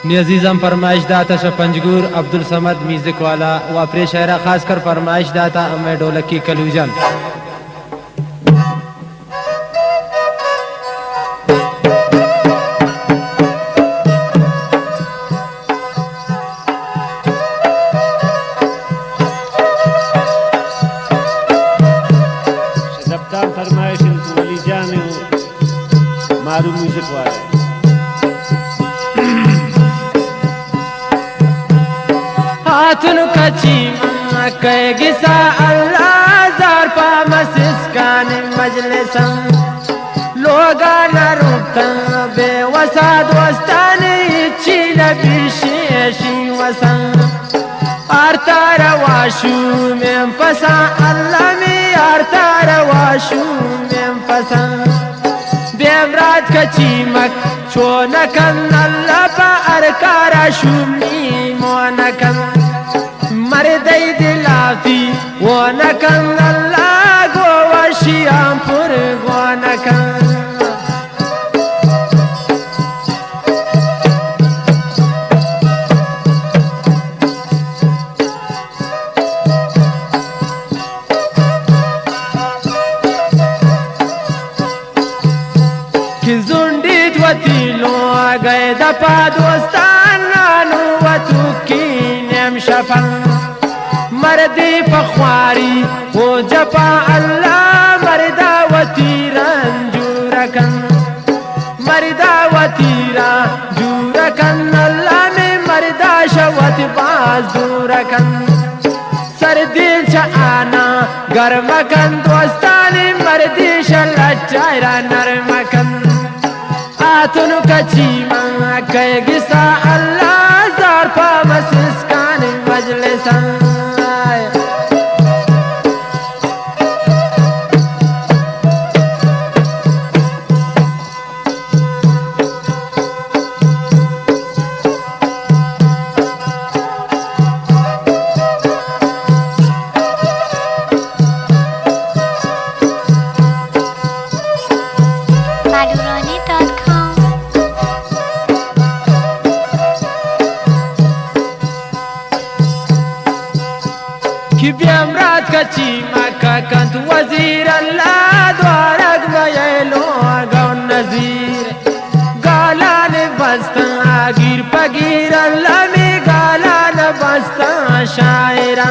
نی عزیزم फरमाइश दाता पंजगूर अब्दुल समद म्यूजिक वाला व अपने शहरा खास कर फरमाइश दाता मैं ढोलकी कलूजन सबका फरमाइश वली जान मारू म्यूजिक वाला हाथन कची कैगिसा अल्लाह जार पा मसिस्कान मजलिसं लोगा न रुकता बेवसा दोस्तानी इच्छी नबीशी वसन आरतार वाशु में पसा अल्लाह में आरतार वाशु में पसा बेमराज कची मक छोनकन अल्लाह पा अरकारा शुमी मोनकन मर्दै दिलाती वनकन अल्लाह गोवशियामपुर वनकन किजुंडीत वतीलो गए दपा दोस्तान नानु वतुकी नेम शफन मर्दी पख्वारी वो जपा अल्लाह मर्दा वतीरन जूरकन मर्दा वतीरा जूरकन अल्लाह में मर्दा शवत बाज दूरकन सर्दी च आना गर्मकन दोस्तानी मर्दी शलचायरा नरमकन आतुन कची मा कैगिसा अल्लाह जार पा मसिस्कान मजलिसन कि बेमराज कची मक्का कंत वजीर अल्लाह द्वारक गयलो गौन नजीर गालान बस्ता गिर पगीर अल्लाह में गालान बस्ता शायरा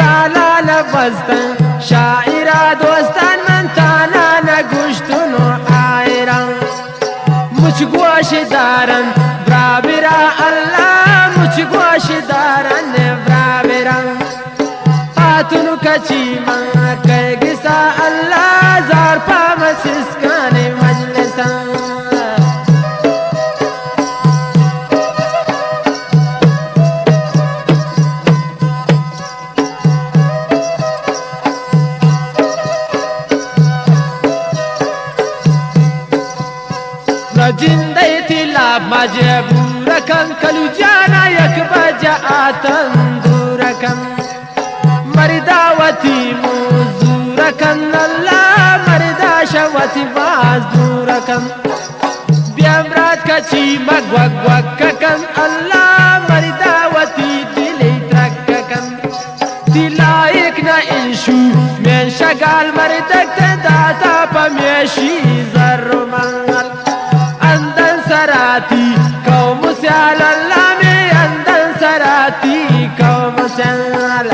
गालान बस्ता शायरा दोस्तान मन ताना न गुश्तनो आयरा मुझ गोश दारन ब्राबिरा अल्लाह मुझ गोश दारन ब्राबिरा आतुन कची मा कैगिसा अल्लाह जार पा मसिस्कान मजलिसा जिंदे तिलाब मजबूरकन कलू जाना यक बजा आतन दूरकन मर्दावती मुजूरकन अल्लाह मर्दा शवती बाज दूरकन बेमराज कची मगवगवकन अल्लाह मर्दावती दिली त्रककन दिलायक न इंशु में शगाल मर्दक दाता पमेशी जर्र मंगल अंदन सराती कौम स्याल अल्लाह में अंदन सराती कौम स्याल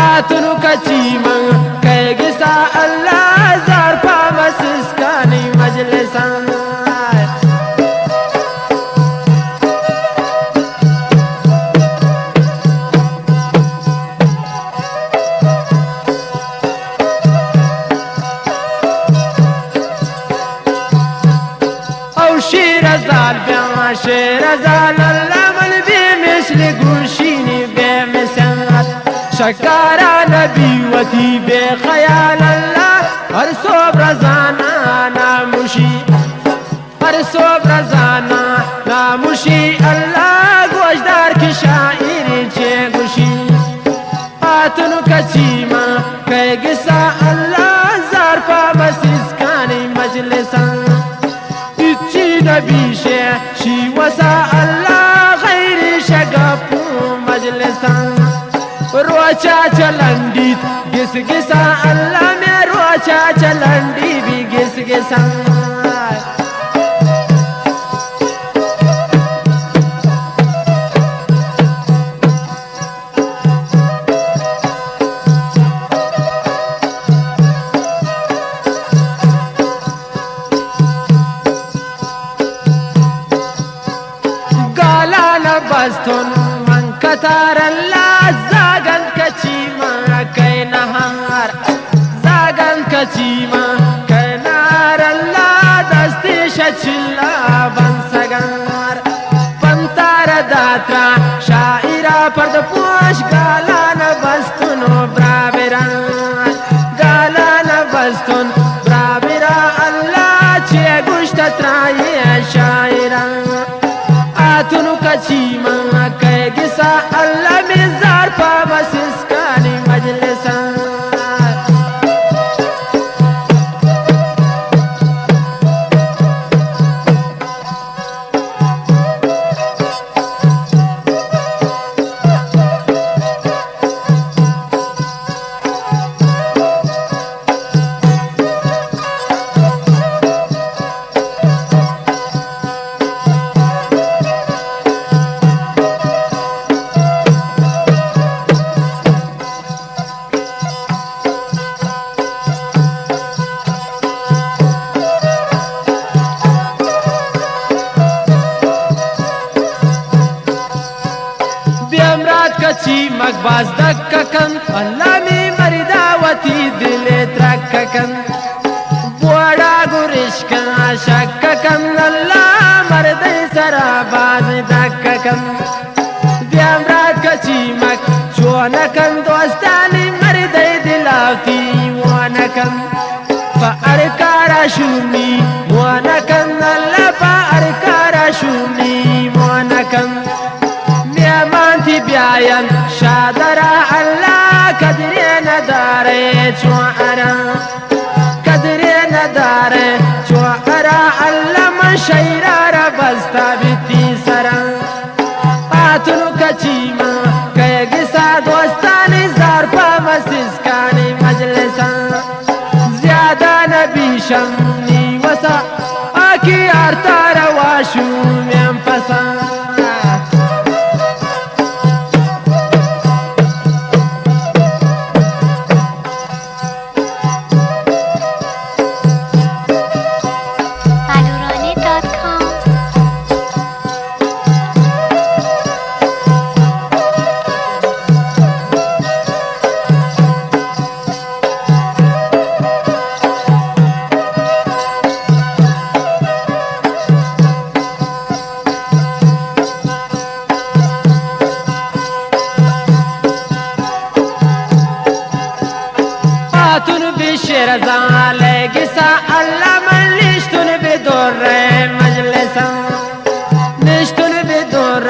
आतुन कची मा कैगिसा अल्लाह जार पा मसिस्कान मजलिसा او शेर जाल ब्याह शेर जाल अल्लाह मन बेमिसल गुशीनी बेमिसाल शकारा नबी वती बेख्याल अल्लाह हर सोब रजाना नामुशी हर सोब रजाना नामुशी अल्लाह गोशदार की शायर चे गुशी आतुन कची मा कैगिसा अल्लाह जार पा मसिस्कान मजलिसा इच्छी नबी शे शी वसा अल्लाह روچا چلندید گس گسا اللہ میں روچا چلندی بھی گس گسا بستون من کتار اللہ زاگن کچیما کئی نهار زاگن کچیما کئی نار اللہ دستی شچلا بنسگار پنتار داترا شاعرہ پرد پوش گالان بستون برابران گالان بستون برابرا اللہ چی گوشت ترائی شاعران آتونو کچیما کئی گسا اللہ مزار پا بسسکانی مجلسا کچی مقباز دککن اللہ می مرداوتی دل ترککن بوڑا گرشکن شککن اللہ مردی سراباز دککن بیامراد کچی مک چونکن دوستانی مردی دلاوتی وانکن فا ارکارا شومی وانکن اللہ فا ارکارا شومی وانکن میامانتی بیاین شادرا اللہ قدر ندارے چوارا قدر ندارے چوارا اللہ من شیرارا بستا بیتی سرا آتنو کچیما کئی گسا دوستانی زار پا مسسکانی مجلسا زیادہ نبیشم نیوسا آکی آرتارا واشو میم پسا شیرزا لگسا اللہ من نشتن بدور مجلسا نشتن بدور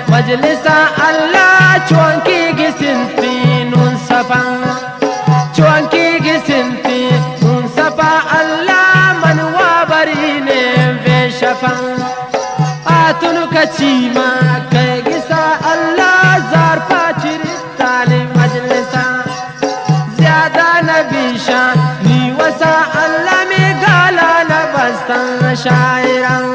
مجلسا اللہ چونکی گسنتی نون صفا چونکی گسنتی نون صفا اللہ من وابرین بے شفا آتنو کچیما کئی گسا اللہ زار پاچرتانی مجلسا زیادہ نبیشا نیوسا اللہ میں گالا نبستا شاعران